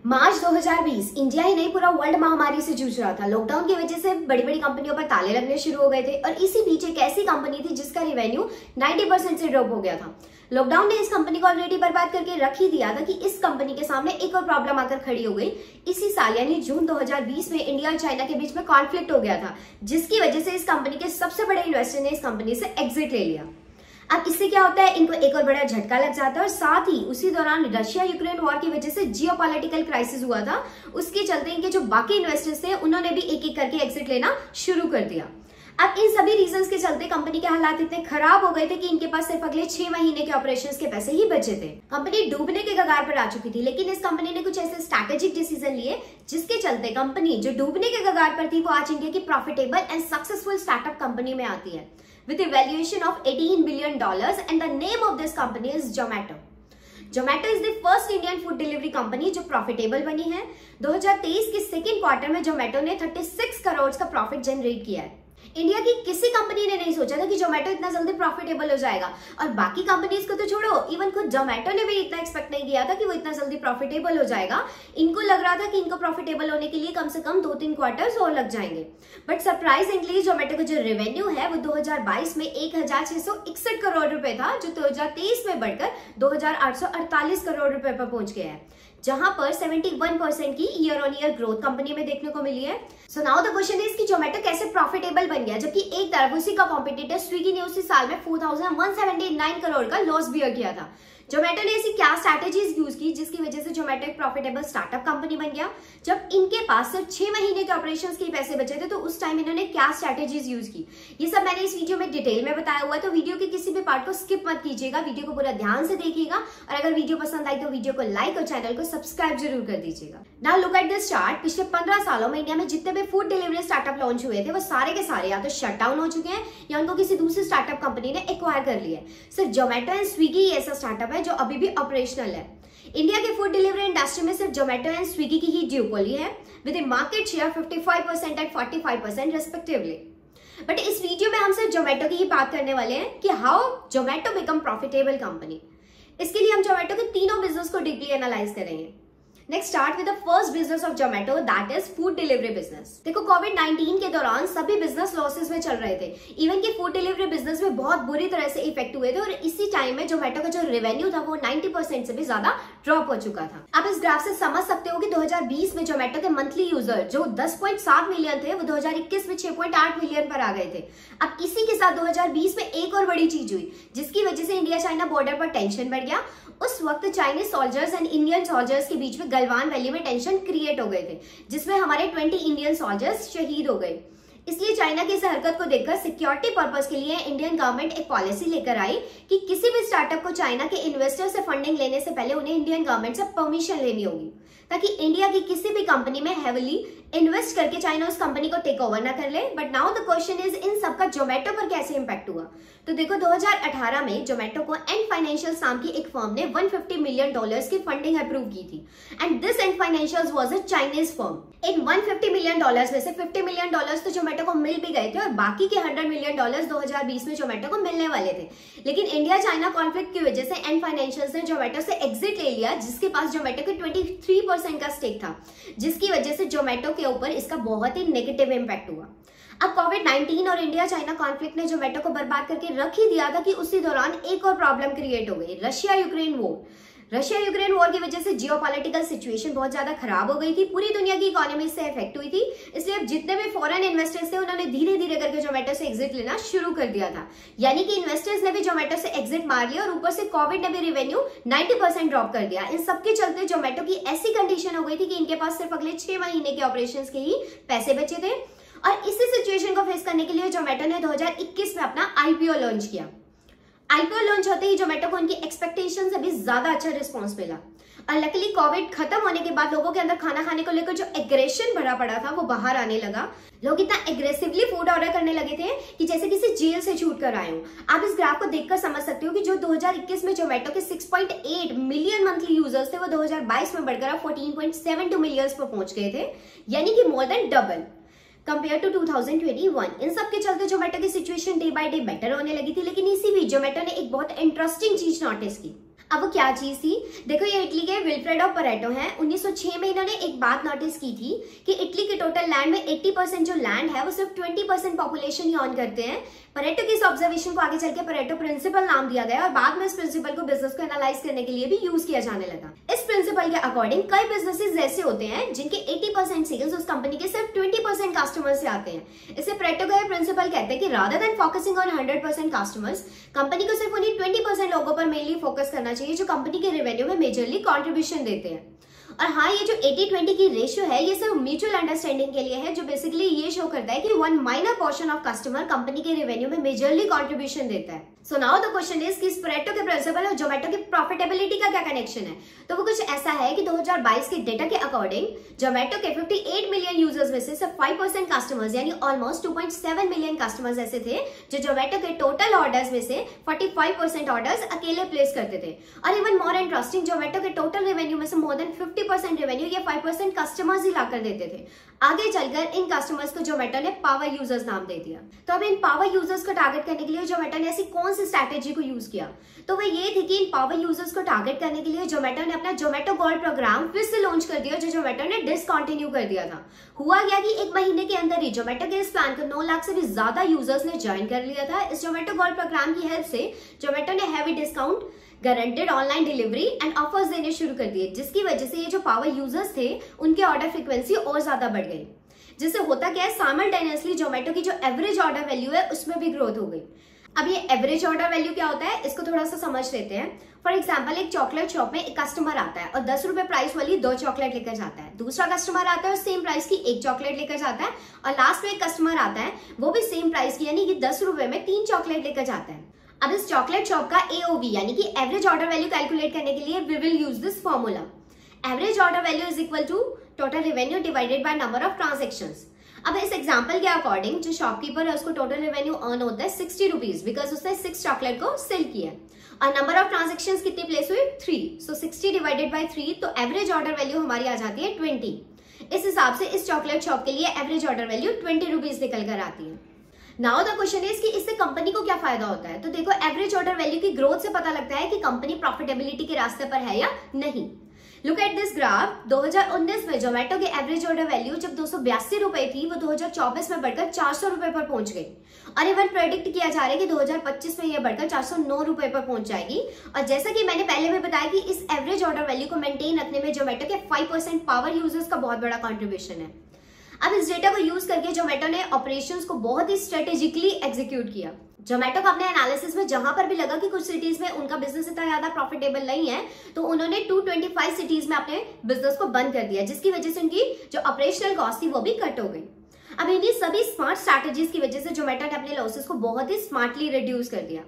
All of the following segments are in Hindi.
मार्च 2020 इंडिया ही नहीं पूरा वर्ल्ड महामारी से जूझ रहा था। लॉकडाउन की वजह से बड़ी बड़ी कंपनियों पर ताले लगने शुरू हो गए थे और इसी बीच एक ऐसी कंपनी थी जिसका रेवेन्यू 90% से ड्रॉप हो गया था। लॉकडाउन ने इस कंपनी को ऑलरेडी बर्बाद करके रख ही दिया था कि इस कंपनी के सामने एक और प्रॉब्लम आकर खड़ी हो गई। इसी साल यानी जून 2020 में इंडिया और चाइना के बीच में कॉन्फ्लिक्ट हो गया था, जिसकी वजह से इस कंपनी के सबसे बड़े इन्वेस्टर ने इस कंपनी से एग्जिट ले लिया। अब इससे क्या होता है, इनको एक और बड़ा झटका लग जाता है और साथ ही उसी दौरान रशिया यूक्रेन वॉर की वजह से जियोपॉलिटिकल क्राइसिस हुआ था। उसके चलते इनके जो बाकी इन्वेस्टर्स थे उन्होंने भी एक एक करके एग्जिट लेना शुरू कर दिया। अब इन सभी रीजंस के चलते कंपनी के हालात इतने खराब हो गए थे कि इनके पास सिर्फ अगले 6 महीने के ऑपरेशंस के पैसे ही बचे थे। कंपनी डूबने के कगार पर आ चुकी थी, लेकिन इस कंपनी ने कुछ ऐसे स्ट्रैटेजिक डिसीजन लिए जिसके चलते कंपनी जो डूबने के कगार पर थी वो आज इंडिया की profitable and successful startup company में आती है with a valuation of $18 billion and the name of this company is Zomato. Zomato is the first Indian food delivery company जो प्रॉफिटेबल बनी है। 2023 के सेकेंड क्वार्टर में जोमेटो ने 36 करोड़ का प्रॉफिट जनरेट किया है। इंडिया की किसी कंपनी ने नहीं सोचा था कि जोमेटो इतना जल्दी प्रॉफिटेबल हो जाएगा, और बाकी कंपनीज को तो छोड़ो, इवन खुद जोमेटो ने भी इतना एक्सपेक्ट नहीं किया था कि वो इतना जल्दी प्रॉफिटेबल हो जाएगा। इनको लग रहा था कि इनको प्रॉफिटेबल होने के लिए कम से कम 2-3 क्वार्टर्स और लग जाएंगे। बट सरप्राइजिंगली जोमेटो का जो रेवेन्यू है वो 2022 में 1661 करोड़ रुपए था, जो 2023 में बढ़कर 2848 करोड़ रुपए पर पहुंच गया है, जहां पर 71% की year on year growth company में देखने को मिली है। So now the question is कि जोमेटो कैसे प्रॉफिटेबल बन गया, जबकि एक तरफ उसी का कॉम्पिटिटर स्विगी ने उसी साल में 4179 करोड़ का लॉस बियर किया था। जोमेटो ने ऐसी क्या स्ट्रैटेजीज यूज की जिसकी वजह से जोमेटो एक प्रॉफिटेबल स्टार्टअप कंपनी बन गया। जब इनके पास सिर्फ 6 महीने के ऑपरेशंस के पैसे बचे थे तो उस टाइम इन्होंने क्या स्ट्रैटेजीज यूज की, ये सब मैंने इस वीडियो में डिटेल में बताया हुआ है। तो वीडियो के किसी भी पार्ट को स्किप मत कीजिएगा, वीडियो को पूरा ध्यान से देखिएगा, और अगर वीडियो पसंद आई तो वीडियो को लाइक और चैनल को सब्सक्राइब जरूर कर दीजिएगा। Now look at this chart. पिछले 15 सालों में इंडिया में जितने भी फूड डिलीवरी स्टार्टअप लॉन्च हुए थे वो सारे के सारे या तो शट डाउन हो चुके हैं या उनको किसी दूसरी स्टार्टअप कंपनी ने एक्वायर कर लिया है। सिर्फ जोमेटो एंड स्विगी ऐसा स्टार्टअप है जो अभी भी ऑपरेशनल है। इंडिया के फूड डिलीवरी इंडस्ट्री में सिर्फ जोमेटो एंड स्विगी की ही ड्यूपोली है, with A market share 55% and 45% respectively. But इस वीडियो में हम सिर्फ जोमेटो की ही बात करने वाले हैं कि how Zomato become profitable company. इसके लिए हम जोमेटो के तीनों बिजनेस को डीपली एनालाइज करेंगे। Next start with the first business of Zomato, that is food delivery business. देखो, कोविड-19 के दौरान सभी बिजनेस लॉसेस में चल रहे थे, इवन कि फूड डिलीवरी बिजनेस में बहुत बुरी तरह से इफेक्ट हुए थे, और इसी टाइम में जोमेटो का जो रेवेन्यू था वो 90% से भी ज्यादा ड्रॉप हो चुका था। आप इस ग्राफ से समझ सकते हो कि 2020 में जोमेटो के मंथली यूजर जो 10.7 मिलियन थे वो 2021 में 6.8 मिलियन पर आ गए थे। अब इसी के साथ 2020 में एक और बड़ी चीज हुई जिसकी वजह से इंडिया चाइना बॉर्डर पर टेंशन बढ़ गया। उस वक्त Chinese soldiers and Indian soldiers के बीच में गलवान वैली में टेंशन क्रिएट हो गए थे, जिसमें हमारे 20 इंडियन सोल्जर्स शहीद हो गए। इसलिए चाइना की इस हरकत को देखकर सिक्योरिटी पर्पस के लिए इंडियन गवर्नमेंट एक पॉलिसी लेकर आई कि किसी भी स्टार्टअप को चाइना के इन्वेस्टर से फंडिंग लेने से पहले उन्हें इंडियन गवर्नमेंट से परमिशन लेनी होगी, ताकि इंडिया की किसी भी कंपनी में हेविली इन्वेस्ट करके चाइना उस कंपनी को टेक ओवर ना कर ले। But now the question is, इन सबका जोमेटो पर कैसे इंपैक्ट हुआ। तो देखो, 2018 में जोमेटो को एंड फाइनेंशियल नाम की एक फर्म ने $150 मिलियन की फंडिंग अप्रूव की थी, and this and financial was a Chinese firm. In $150 million में से $50 मिलियन तो जोमेटो को मिल भी गए थे, और बाकी के $100 मिलियन 2020 में जोमेटो को मिलने वाले थे। लेकिन इंडिया चाइना कॉन्फ्लिक्ट की वजह से एंड फाइनेंशियल ने जोमेटो से एग्जिट ले लिया, जिसके पास जोमेटो के 23% का स्टेक था, जिसकी वजह से जोमेटो के ऊपर इसका बहुत ही नेगेटिव इंपैक्ट हुआ। अब कोविड-19 और इंडिया चाइना कॉन्फ्लिक्ट ने जोमेटो को बर्बाद करके रख ही दिया था कि उसी दौरान एक और प्रॉब्लम क्रिएट हो गई, रशिया यूक्रेन वॉर की वजह से जियोपॉलिटिकल सिचुएशन बहुत ज्यादा खराब हो गई थी। पूरी दुनिया की इकोनॉमी से इफेक्ट हुई थी, इसलिए अब जितने भी फॉरेन इन्वेस्टर्स थे उन्होंने धीरे धीरे करके जोमेटो से एग्जिट लेना शुरू कर दिया था। यानी कि इन्वेस्टर्स ने भी जोमेटो से एग्जिट मार लिया, और ऊपर से कोविड ने भी रेवेन्यू 90% ड्रॉप कर दिया। इन सबके चलते जोमेटो की ऐसी कंडीशन हो गई थी कि इनके पास सिर्फ अगले 6 महीने के ऑपरेशंस के ही पैसे बचे थे, और इसी सिचुएशन को फेस करने के लिए जोमेटो ने 2021 में अपना आईपीओ लॉन्च किया। आईपीओ लॉन्च होते ही जोमेटो को उनकी एक्सपेक्टेशन से भी ज्यादा अच्छा रिस्पॉन्स मिला, और लकीली कोविड खत्म होने के बाद लोगों के अंदर खाना खाने को लेकर जो एग्रेशन भरा पड़ा था वो बाहर आने लगा। लोग इतना एग्रेसिवली फूड ऑर्डर करने लगे थे कि जैसे किसी जेल से छूट कर आए हो। आप इस ग्राफ को देखकर समझ सकते हो कि जो 2021 में जोमेटो के 6.8 मिलियन मंथली यूजर्स थे वो 2022 में बढ़कर 14.72 मिलियन पर पहुंच गए थे, यानी कि more than double compare to 2021। इन सब के चलते जोमेटो की situation day by day better होने लगी थी, लेकिन इसी बीच जोमेटो ने एक बहुत इंटरेस्टिंग चीज नोटिस की। अब वो क्या चीज थी? देखो, ये इटली के विल्फ्रेडो परेटो हैं। 1906 में इन्होंने एक बात नोटिस की थी कि इटली के टोटल लैंड में 80% जो लैंड है वो सिर्फ 20% पॉपुलेशन ही ऑन करते हैं। परेटो की इस ऑब्जर्वेशन को आगे चल के परेटो प्रिंसिपल नाम दिया गया और बाद में इस प्रिंसिपल को बिजनेस को एनालाइज करने के लिए भी यूज किया जाने लगा। इस प्रिंसिपल के अकॉर्डिंग कई बिजनेसेस ऐसे होते हैं जिनके 80% सेल्स उस कंपनी के सिर्फ 20% कस्टमर से आते हैं। इसे परेटो का प्रिंसिपल कहते हैं कि rather than focusing on 100% customers, company को सिर्फ उन्हीं 20% लोगों पर मेनली फोकस करना चाहिए जो कंपनी के रेवेन्यू में मेजरली कंट्रीब्यूशन देते हैं। और हाँ, ये जो 80-20 की रेशियो है ये सिर्फ म्यूचुअल अंडरस्टैंडिंग के लिए है, जो बेसिकली ये शो करता है कि one minor portion of customer company के रेवेन्यू में मेजरली कंट्रीब्यूशन देता है। So now the question is कि इस परेटो के प्रिंसिपल और जोमेटो की प्रॉफिटेबिलिटी का क्या कनेक्शन है? तो वो कुछ ऐसा है कि 2022 के डेटा के अकॉर्डिंग जोमेटो के 58 मिलियन यूजर्स में से सिर्फ 5% कस्टमर्स यानी ऑलमोस्ट 2.7 मिलियन कस्टमर्स ऐसे थे जो जोमेटो के टोटल ऑर्डर्स में से 45% ऑर्डर्स अकेले प्लेस करते थे। और इवन मोर इंटरेस्टिंग, जोमेटो के टोटल रेवेन्यू में से मोर देन 50% रेवेन्यू ये 5% कस्टमर्स ही लाकर देते थे। आगे चलकर इन कस्टमर्स को जोमेटो ने पावर यूजर्स नाम दे दिया। तो अब इन पावर यूजर्स को टारगेट करने के लिए जोमेटो ने ऐसी कौन सी स्ट्रैटेजी को यूज किया? तो वो ये थी कि इन पावर यूजर्स को टारगेट करने के लिए जोमेटो ने अपना जोमेटो गोल्ड प्रोग्राम फिर से लॉन्च कर दिया, जो जोमेटो ने डिसकंटिन्यू कर दिया था। हुआ क्या कि एक महीने के अंदर ही जोमेटो के इस प्लान को 9 लाख से भी ज्यादा यूजर्स ने ज्वाइन कर लिया था। इस जोमेटो गोल्ड प्रोग्राम की हेल्प से जोमेटो ने heavy discount, guaranteed online delivery and offers देने शुरू कर दिए, जिसकी वजह से ये जो पावर यूजर्स थे उनके ऑर्डर फ्रीक्वेंसी और ज्यादा बढ़ गई। जिससे होता क्या है, साइमल्टेनियसली जोमेटो की जो एवरेज ऑर्डर वैल्यू है उसमें भी ग्रोथ हो गई। अब ये एवरेज ऑर्डर वैल्यू क्या होता है, इसको थोड़ा सा समझ लेते हैं। फॉर एग्जाम्पल, एक चॉकलेट शॉप में एक कस्टमर आता है और 10 रुपए प्राइस वाली 2 चॉकलेट लेकर जाता है। दूसरा कस्टमर आता है और सेम प्राइस की 1 चॉकलेट लेकर जाता है। और लास्ट में एक कस्टमर आता है, वो भी सेम प्राइस की यानी कि 10 रुपए में 3 चॉकलेट लेकर जाता है। अब इस चॉकलेट शॉप का AOV यानी कि एवरेज ऑर्डर वैल्यू कैलकुलेट करने के लिए we will use this formula. Average order value is equal to total revenue divided by number of transactions. अब इस एग्जांपल के अकॉर्डिंग जो शॉपकीपर है उसको टोटल रेवेन्यू अर्न होता है 60 रुपीज, बिकॉज उसने 6 चॉकलेट को सेल किया। और नंबर ऑफ ट्रांजेक्शंस कितनी प्लेस हुई? 3। सो 60 डिवाइडेड बाय 3, तो एवरेज ऑर्डर वैल्यू हमारी आ जाती है 20। इस हिसाब से इस चॉकलेट शॉप के लिए एवरेज ऑर्डर वैल्यू 20 रुपीज निकल कर आती है। नाउ द क्वेश्चन इज कि इससे कंपनी को क्या फायदा होता है? तो देखो, एवरेज ऑर्डर वैल्यू की ग्रोथ से पता लगता है कि कंपनी प्रॉफिटेबिलिटी के रास्ते पर है या नहीं। Look at this graph. 2019 में जोमेटो की एवरेज ऑर्डर वैल्यू जब 282 रुपए थी, वो 2024 में बढ़कर 400 रुपए पर पहुंच गई। और इवन प्रेडिक्ट किया जा रहा है कि 2025 में यह बढ़कर 409 रुपए पर पहुंच जाएगी। और जैसा कि मैंने पहले भी बताया कि इस एवरेज ऑर्डर वैल्यू को मेंटेन रखने में जोमेटो के 5% पावर यूजर्स का बहुत बड़ा कॉन्ट्रीब्यूशन है। अब इस डेटा को यूज करके जोमेटो ने ऑपरेशंस को बहुत ही स्ट्रेटेजिकली एग्जीक्यूट किया। जोमेटो को अपने एनालिसिस में जहां पर भी लगा कि कुछ सिटीज में उनका बिजनेस इतना ज्यादा प्रॉफिटेबल नहीं है, तो उन्होंने 225 सिटीज में अपने बिजनेस को बंद कर दिया, जिसकी वजह से उनकी जो ऑपरेशनल कॉस्ट थी वो भी कट हो गई। अब इन्हीं सभी स्मार्ट स्ट्रैटेजीज की वजह से जोमेटो ने अपने लॉसेस को बहुत ही स्मार्टली रिड्यूस कर दिया।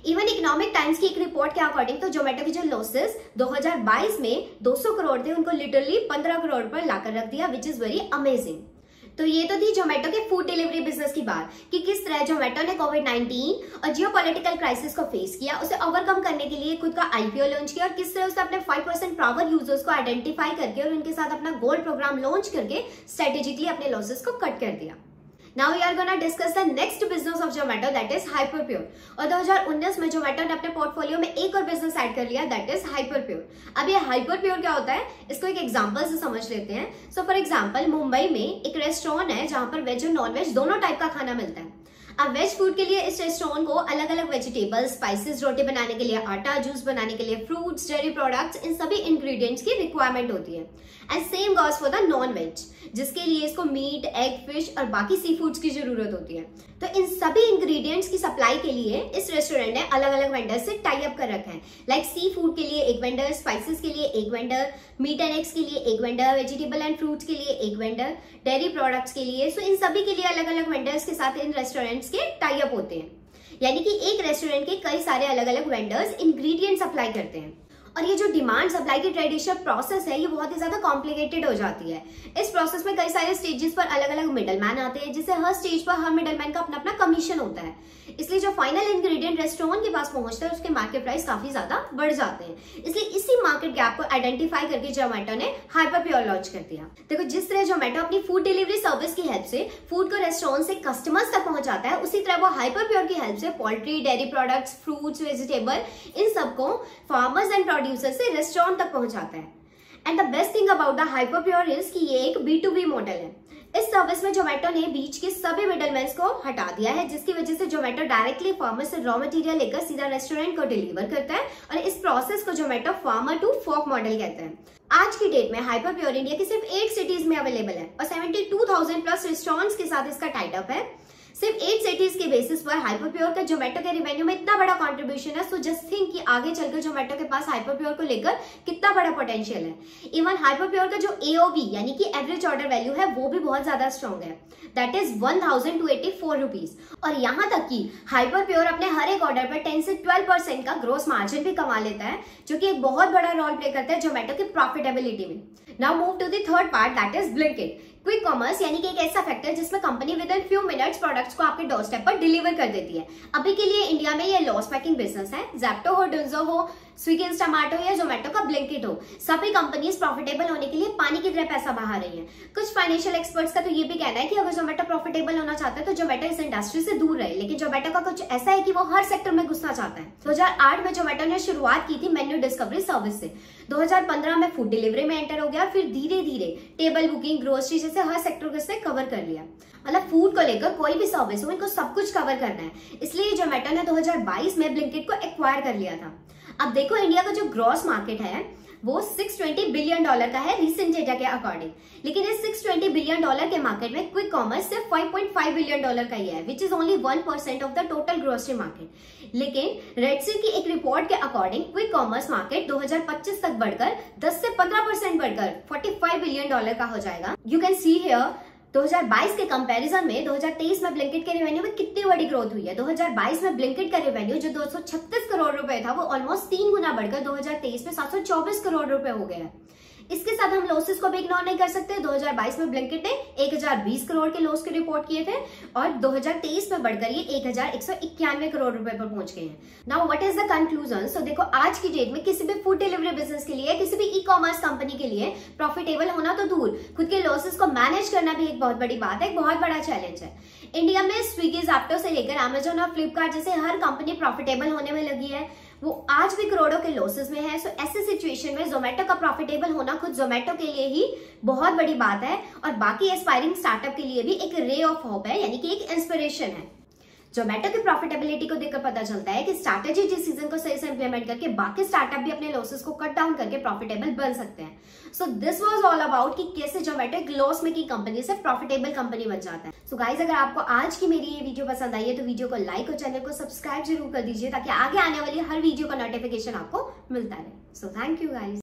इवन इकोनॉमिक टाइम्स की एक रिपोर्ट के अकॉर्डिंग तो जोमेटो के जो लॉसेस 2022 में 200 करोड़ थे, उनको लिटरली 15 करोड़ पर लाकर रख दिया, विच इज वेरी अमेजिंग। तो ये तो थी जोमेटो के फूड डिलीवरी बिजनेस की बात कि किस तरह जोमेटो ने कोविड-19 और जियोपॉलिटिकल क्राइसिस को फेस किया, उसे ओवरकम करने के लिए खुद का IPO लॉन्च किया और किस तरह उसने अपने 5% पावर यूजर्स को आइडेंटिफाई करके और उनके साथ अपना गोल्ड प्रोग्राम लॉन्च करके स्ट्रेटेजिकली अपने लॉसेस को कट कर दिया। Now we are gonna discuss the next business of Zomato, that is Hyperpure। और 2019 में जोमेटो ने अपने पोर्टफोलियो में एक और बिजनेस ऐड कर लिया, that is Hyperpure। अब ये Hyperpure क्या होता है, इसको एक एग्जांपल से समझ लेते हैं। सो फॉर एग्जांपल, मुंबई में एक रेस्टोरेंट है जहां पर वेज और नॉन वेज दोनों टाइप का खाना मिलता है। अब वेज फूड के लिए इस रेस्टोरेंट को अलग अलग वेजिटेबल्स, स्पाइसेस, रोटी बनाने के लिए आटा, जूस बनाने के लिए फ्रूट्स, डेयरी प्रोडक्ट्स, इन सभी इंग्रेडिएंट्स की रिक्वायरमेंट होती है। And same goes for the non veg, जिसके लिए इसको मीट, एग, फिश और बाकी सी फूड्स की जरूरत होती है। तो इन सभी इंग्रेडिएंट्स की सप्लाई के लिए इस रेस्टोरेंट ने अलग अलग वेंडर से टाई अप कर रखा है। लाइक सी फूड के लिए एक वेंडर, स्पाइसेस के लिए एक वेंडर, मीट एंड एग्स के लिए एक वेंडर, वेजिटेबल एंड फ्रूट्स के लिए एक वेंडर, डेयरी प्रोडक्ट्स के लिए। सो इन सभी के लिए अलग अलग वेंडर्स के साथ इन रेस्टोरेंट्स के टाई अप होते हैं। यानी कि एक रेस्टोरेंट के कई सारे अलग अलग वेंडर्स इंग्रेडिएंट सप्लाई करते हैं। और ये जो डिमांड सप्लाई की ट्रेडिशनल प्रोसेस है, ये बहुत ही ज्यादा कॉम्प्लिकेटेड हो जाती है। इस प्रोसेस में कई सारे स्टेजेस पर अलग अलग मिडलमैन आते हैं, जिससे हर स्टेज पर हर मिडलमैन का अपना अपना कमीशन होता है। इसलिए जो फाइनल इंग्रेडिएंट रेस्टोरेंट के पास पहुंचता है उसके मार्केट प्राइस काफी ज्यादा बढ़ जाते हैं। इसलिए इसी मार्केट गैप को आइडेंटिफाई करके जोमेटो ने हाइपर प्योर लॉन्च कर दिया। देखो, जिस तरह जोमेटो अपनी फूड डिलीवरी सर्विस की हेल्प से फूड को रेस्टोरेंट से कस्टमर्स तक पहुंचाता है, उसी तरह वो हाइपर प्योर की हेल्प से poultry, dairy products, fruits, vegetable, इन सबको फार्मर्स एंड प्रोड्यूसर से रेस्टोरेंट तक पहुंचाता है। And the best thing about the Hyperpure is कि ये एक B2B मॉडल है। इस सर्विस में जोमेटो ने बीच के सभी मिडलमैन को हटा दिया है, जिसकी वजह से जोमेटो डायरेक्टली फार्मर से रॉ मटेरियल लेकर सीधा रेस्टोरेंट को डिलीवर करता है और इस प्रोसेस को Zomato farmer to fork model कहते हैं। आज की डेट में हाइपर प्योर इंडिया की सिर्फ 8 सिटीज में अवेलेबल है और 72,000 प्लस रेस्टोरेंट्स के साथ इसका टाइड अप है। सिर्फ 8 सिटीज के बेसिस पर हाइपर प्योर का जोमेटो के रेवेन्यू में इतना बड़ा कंट्रीब्यूशन है। सो जस्ट थिंक कि आगे चलकर जोमेटो के पास हाइपर प्योर को लेकर कितना बड़ा पोटेंशियल है। इवन हाइपर प्योर का जो AOV यानी कि एवरेज ऑर्डर वैल्यू है वो भी बहुत ज्यादा स्ट्रॉन्ग है, दैट इज 1,284 रुपीज। और यहाँ तक कि हाइपर प्योर अपने हर एक ऑर्डर पर 10 से 12% का ग्रोस मार्जिन भी कमा लेता है, जो कि एक बहुत बड़ा रोल प्ले करता है जोमेटो की प्रॉफिटेबिलिटी में। Now move to the third part, that is Blinkit. Quick commerce यानी कि एक ऐसा फैक्टर जिसमें company within few minutes products को आपके डोर स्टेप पर डिलीवर कर देती है। अभी के लिए इंडिया में ये लॉस मेकिंग बिजनेस है। ज़ेप्टो हो, डुंजो हो, स्विगी, इंस्टामार्ट हो या जोमेटो का ब्लिंकिट हो, सभी कंपनीज प्रॉफिटेबल होने के लिए पानी की तरह पैसा बहा रही हैं। कुछ फाइनेंशियल एक्सपर्ट्स का तो ये भी कहना है कि अगर जोमेटो प्रॉफिटेबल होना चाहता है तो जोमेटो इस इंडस्ट्री से दूर रहे, लेकिन जोमेटो का कुछ ऐसा है कि वो हर सेक्टर में घुसना चाहता है। 2008 में जोमेटो ने शुरुआत की थी मेन्यू डिस्कवरी सर्विस से। 2015 में फूड डिलीवरी में एंटर हो गया और फिर धीरे धीरे टेबल बुकिंग, ग्रोसरी जैसे हर सेक्टर को इसने कवर कर लिया। मतलब फूड को लेकर कोई भी सर्विस हो, इनको सब कुछ कवर करना है। इसलिए जोमेटो ने 2022 में ब्लिंकिट को एक्वायर कर लिया था। अब देखो, इंडिया का जो ग्रॉस मार्केट है वो $620 बिलियन का है रिसेंट डेटा के अकॉर्डिंग, लेकिन इस $620 बिलियन के मार्केट में क्विक कॉमर्स सिर्फ $5.5 बिलियन का ही है, which is only 1% of the total grocery market. लेकिन रेडसी की एक रिपोर्ट के अकॉर्डिंग क्विक कॉमर्स मार्केट 2025 तक बढ़कर 10 से 15% बढ़कर $45 बिलियन का हो जाएगा। यू कैन सी हियर 2022 के कंपैरिजन में 2023 में ब्लिंकिट के रेवेन्यू में कितनी बड़ी ग्रोथ हुई है। 2022 में ब्लिंकिट का रेवेन्यू जो 236 करोड़ रुपए था वो ऑलमोस्ट 3 गुना बढ़कर 2023 में 724 करोड़ रुपए हो गया। इसके साथ हम लॉसेस को भी इग्नोर नहीं कर सकते। 2022 में ब्लिंकिट ने 1020 करोड़ के लॉस के रिपोर्ट किए थे और 2023 में बढ़कर ये 1191 करोड़ रुपए पर पहुंच गए हैं। Now what is the conclusion? So देखो, आज की डेट में किसी भी फूड डिलीवरी बिजनेस के लिए, किसी भी ई-कॉमर्स कंपनी के लिए प्रॉफिटेबल होना तो दूर, खुद के लॉसेस को मैनेज करना भी एक बहुत बड़ी बात है, एक बहुत बड़ा चैलेंज है। इंडिया में स्विगी, ज़ेप्टो से लेकर अमेजोन और फ्लिपकार्ट जैसे हर कंपनी प्रॉफिटेबल होने में लगी है, वो आज भी करोड़ों के लॉसेस में है। सो ऐसे सिचुएशन में जोमेटो का प्रॉफिटेबल होना खुद जोमेटो के लिए ही बहुत बड़ी बात है और बाकी एस्पायरिंग स्टार्टअप के लिए भी एक रे ऑफ होप है, यानी कि एक इंस्पिरेशन है। जोमेटो की प्रॉफिटेबिलिटी को देखकर पता चलता है कि स्ट्रैटेजी डिसीजन को सही से इंप्लीमेंट करके बाकी स्टार्टअप भी अपने लॉसेस को कट डाउन करके प्रॉफिटेबल बन सकते हैं। So this was all about कि कैसे जोमेटो एक लॉस मेकिंग कंपनी से प्रॉफिटेबल कंपनी बन जाता है। सो गाइज, अगर आपको आज की मेरी ये वीडियो पसंद आई है तो वीडियो को लाइक और चैनल को सब्सक्राइब जरूर कर दीजिए ताकि आगे आने वाली हर वीडियो का नोटिफिकेशन आपको मिलता रहे। So thank you guys.